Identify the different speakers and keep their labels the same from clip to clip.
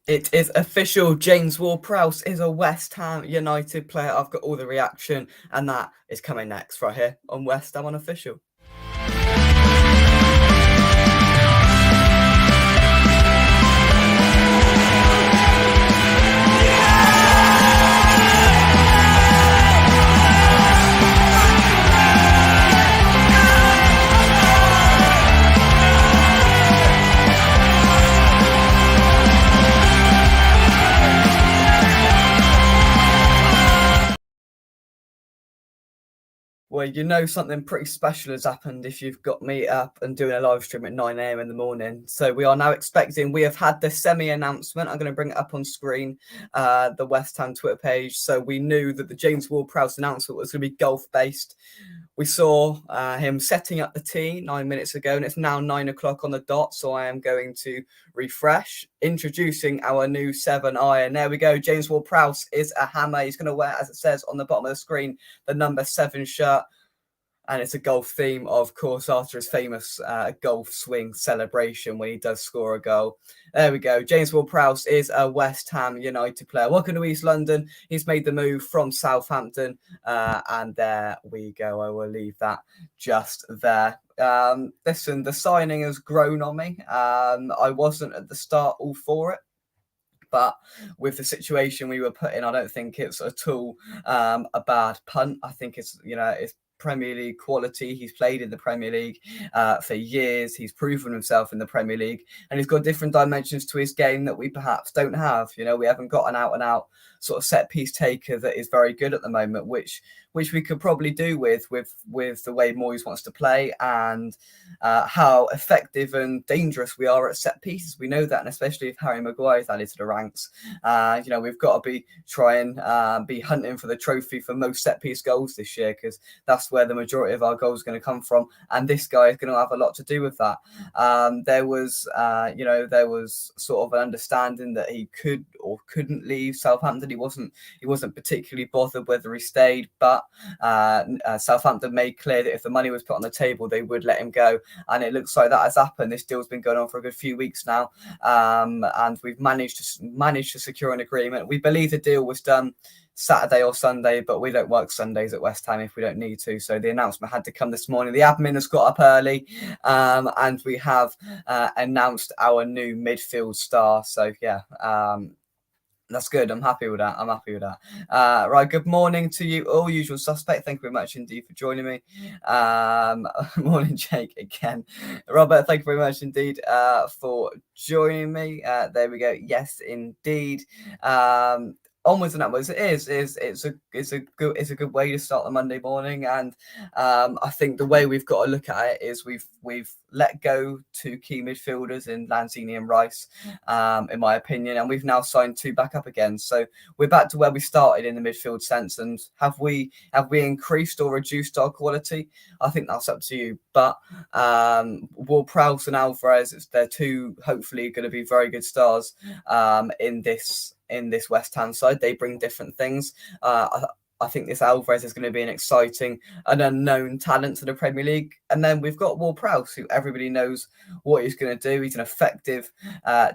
Speaker 1: It is official. James Ward-Prowse is a West Ham United player. I've got all the reaction, and that is coming next right here on West Ham Unofficial. Well, you know something pretty special has happened if you've got me up and doing a live stream at 9 a.m. in the morning. So we are now expecting, we have had the semi-announcement. I'm going to bring it up on screen, the West Ham Twitter page. So we knew that the James Ward-Prowse announcement was going to be golf-based. We saw him setting up the tee 9 minutes ago, and it's now 9 o'clock on the dot. So I am going to refresh, introducing our new 7-iron. There we go. James Ward-Prowse is a hammer. He's going to wear, as it says on the bottom of the screen, the number 7 shirt. And it's a golf theme, of course, after his famous golf swing celebration when he does score a goal. There we go. James Ward-Prowse is a West Ham United player. Welcome to East London. He's made the move from Southampton. And there we go. I will leave that just there. Listen, the signing has grown on me. I wasn't at the start all for it. But with the situation we were put in, I don't think it's at all a bad punt. I think it's Premier League quality. He's played in the Premier League for years. He's proven himself in the Premier League, and he's got different dimensions to his game that we perhaps don't have. We haven't got an out-and-out sort of set piece taker that is very good at the moment, which we could probably do with the way Moyes wants to play and how effective and dangerous we are at set pieces. We know that, and especially if Harry Maguire is added to the ranks, we've got to be trying be hunting for the trophy for most set piece goals this year, because that's where the majority of our goals are going to come from, and this guy is going to have a lot to do with that. There was sort of an understanding that he could or couldn't leave Southampton. He wasn't particularly bothered whether he stayed, but Southampton made clear that if the money was put on the table, they would let him go, and it looks like that has happened. This deal's been going on for a good few weeks now, and we've managed to secure an agreement. We believe the deal was done Saturday or Sunday, but we don't work Sundays at West Ham if we don't need to. So the announcement had to come this morning. The admin has got up early, and we have announced our new midfield star. So yeah, that's good. I'm happy with that. Right. Good morning to you all. Usual suspect. Thank you very much indeed for joining me. Morning, Jake, again. Robert, thank you very much indeed for joining me. There we go. Yes, indeed. Onwards and upwards. It's a good way to start the Monday morning, and I think the way we've got to look at it is we've let go 2 key midfielders in Lanzini and Rice, in my opinion, and we've now signed 2 back up again. So we're back to where we started in the midfield sense. And have we increased or reduced our quality? I think that's up to you. But Ward-Prowse and Alvarez, they're 2 hopefully going to be very good stars in this West Ham side. They bring different things. I think this Alvarez is going to be an exciting and unknown talent to the Premier League. And then we've got Ward-Prowse, who everybody knows what he's going to do. He's an effective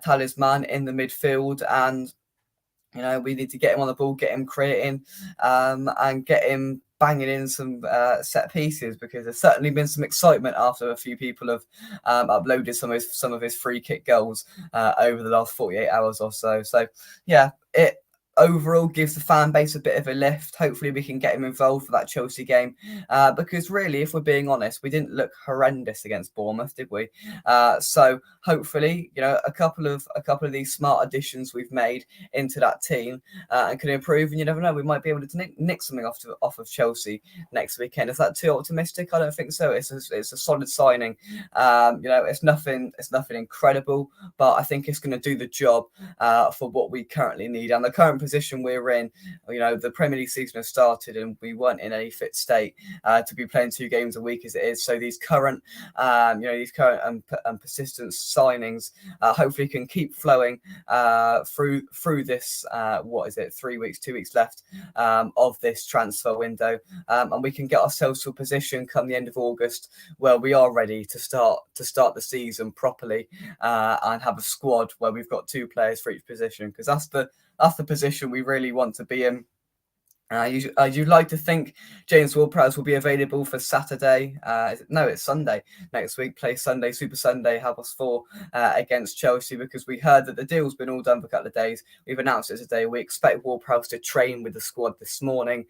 Speaker 1: talisman in the midfield, and we need to get him on the ball, get him creating, and get him banging in some set pieces, because there's certainly been some excitement after a few people have uploaded some of his free kick goals over the last 48 hours or so. So yeah, it overall gives the fan base a bit of a lift. Hopefully we can get him involved for that Chelsea game, because really, if we're being honest, we didn't look horrendous against Bournemouth, did we? So hopefully, a couple of these smart additions we've made into that team and can improve. And you never know, we might be able to nick something off of Chelsea next weekend. Is that too optimistic? I don't think so. It's a solid signing. It's nothing incredible, but I think it's going to do the job for what we currently need. And the current position we're in, the Premier League season has started and we weren't in any fit state to be playing 2 games a week as it is. So these current, and persistent signings hopefully can keep flowing through this. 3 weeks, 2 weeks left of this transfer window, and we can get ourselves to a position come the end of August where we are ready to start the season properly and have a squad where we've got 2 players for each position, because that's the position we really want to be in. You'd like to think James Ward-Prowse will be available for Saturday. It's Sunday next week. Play Sunday, Super Sunday, 4:30 against Chelsea, because we heard that the deal's been all done for a couple of days. We've announced it today. We expect Ward-Prowse to train with the squad this morning,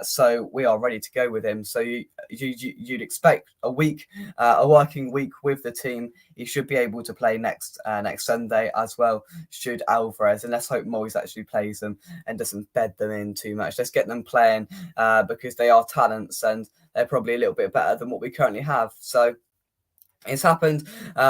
Speaker 1: so we are ready to go with him. So you'd expect a working week with the team. He should be able to play next Sunday as well. Should Alvarez, and let's hope Moyes actually plays them and doesn't bed them in too much. Let's get them playing because they are talents and they're probably a little bit better than what we currently have. So it's happened.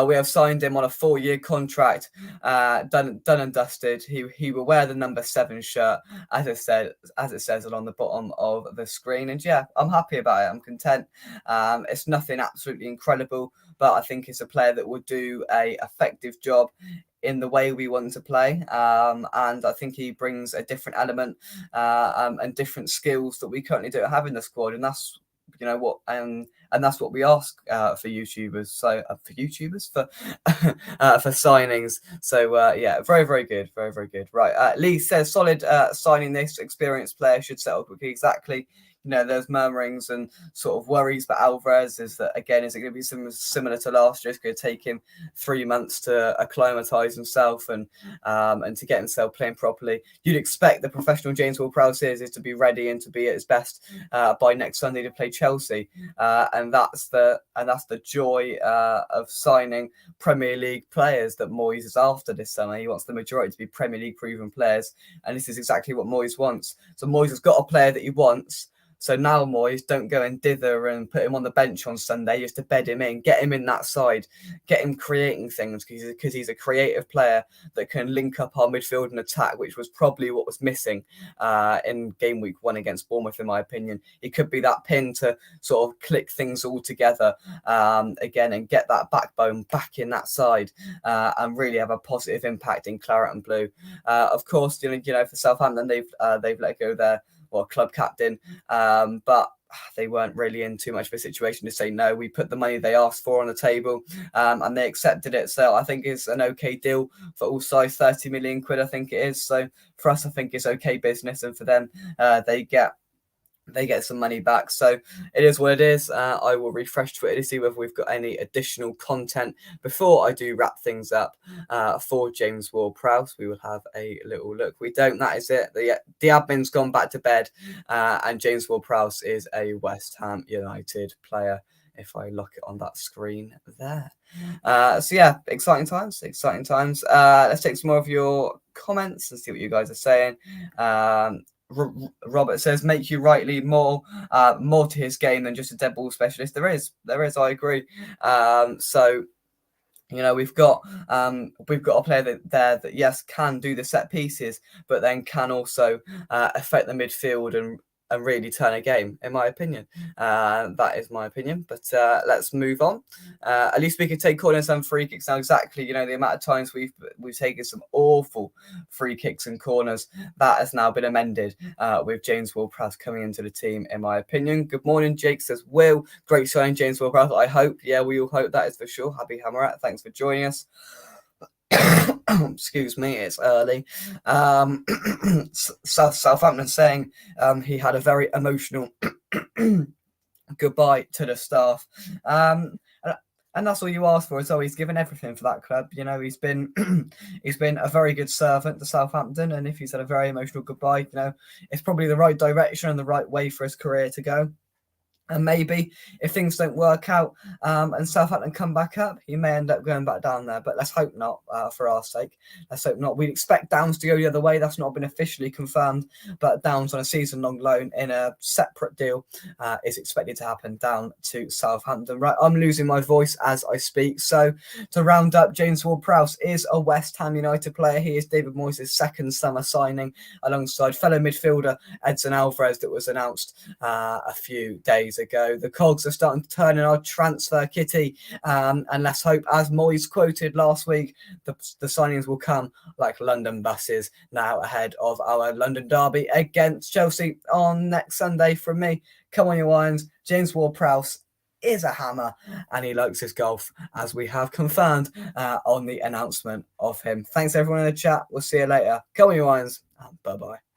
Speaker 1: We have signed him on a 4-year contract, done and dusted. He will wear the number 7 shirt, as it says along the bottom of the screen. And yeah, I'm happy about it. I'm content. It's nothing absolutely incredible, but I think it's a player that will do a effective job in the way we want to play, and I think he brings a different element and different skills that we currently don't have in the squad, and that's and that's what we ask for YouTubers. So for signings. So yeah, very, very good, very, very good. Right, Lee says solid signing. This experienced player should settle quickly. Exactly. There's murmurings and sort of worries about Alvarez. Is it going to be similar to last year? It's going to take him 3 months to acclimatise himself and to get himself playing properly. You'd expect the professional James Ward-Prowse is to be ready and to be at his best by next Sunday to play Chelsea, and that's the joy of signing Premier League players that Moyes is after this summer. He wants the majority to be Premier League proven players, and this is exactly what Moyes wants. So Moyes has got a player that he wants. So now, Moyes, don't go and dither and put him on the bench on Sunday just to bed him in. Get him in that side. Get him creating things, because he's a creative player that can link up our midfield and attack, which was probably what was missing in game week 1 against Bournemouth, in my opinion. He could be that pin to sort of click things all together again and get that backbone back in that side and really have a positive impact in claret and blue. Of course, for Southampton, they've let go their club captain, but they weren't really in too much of a situation to say no. We put the money they asked for on the table, and they accepted it. So I think it's an okay deal for all sides. 30 million quid, I think it is. So for us, I think it's okay business, and for them, they get some money back. So it is what it is. I will refresh Twitter to see whether we've got any additional content before I do wrap things up for James Ward-Prowse. We will have a little look. We don't. That is it. The admin's gone back to bed, and James Ward-Prowse is a West Ham United player, if I look it on that screen there. So yeah, exciting times. Let's take some more of your comments and see what you guys are saying. Robert says, make you rightly more to his game than just a dead ball specialist. There is, I agree. So we've got a player that yes, can do the set pieces, but then can also affect the midfield and really turn a game, in my opinion. That is my opinion. But let's move on. At least we can take corners and free kicks now. Exactly, the amount of times we've taken some awful free kicks and corners, that has now been amended with James Ward-Prowse coming into the team, in my opinion. Good morning, Jake says, Will, great signing, James Ward-Prowse. I hope, yeah, we all hope that is for sure. Happy Hammerat, thanks for joining us. Excuse me, it's early. Southampton saying he had a very emotional goodbye to the staff. And that's all you ask for. So he's given everything for that club. He's been a very good servant to Southampton, and if he's had a very emotional goodbye, it's probably the right direction and the right way for his career to go. And maybe if things don't work out and Southampton come back up, he may end up going back down there. But let's hope not, for our sake. Let's hope not. We expect Downs to go the other way. That's not been officially confirmed, but Downs on a season-long loan in a separate deal is expected to happen down to Southampton. Right, I'm losing my voice as I speak. So to round up, James Ward-Prowse is a West Ham United player. He is David Moyes' second summer signing alongside fellow midfielder Edson Alvarez that was announced a few days ago. The cogs are starting to turn in our transfer kitty, and let's hope, as Moyes quoted last week, the signings will come like London buses now ahead of our London derby against Chelsea on next Sunday. From me, come on you Irons, James Ward-Prowse is a hammer and he likes his golf, as we have confirmed on the announcement of him. Thanks everyone in the chat. We'll see you later. Come on you Irons. Bye bye.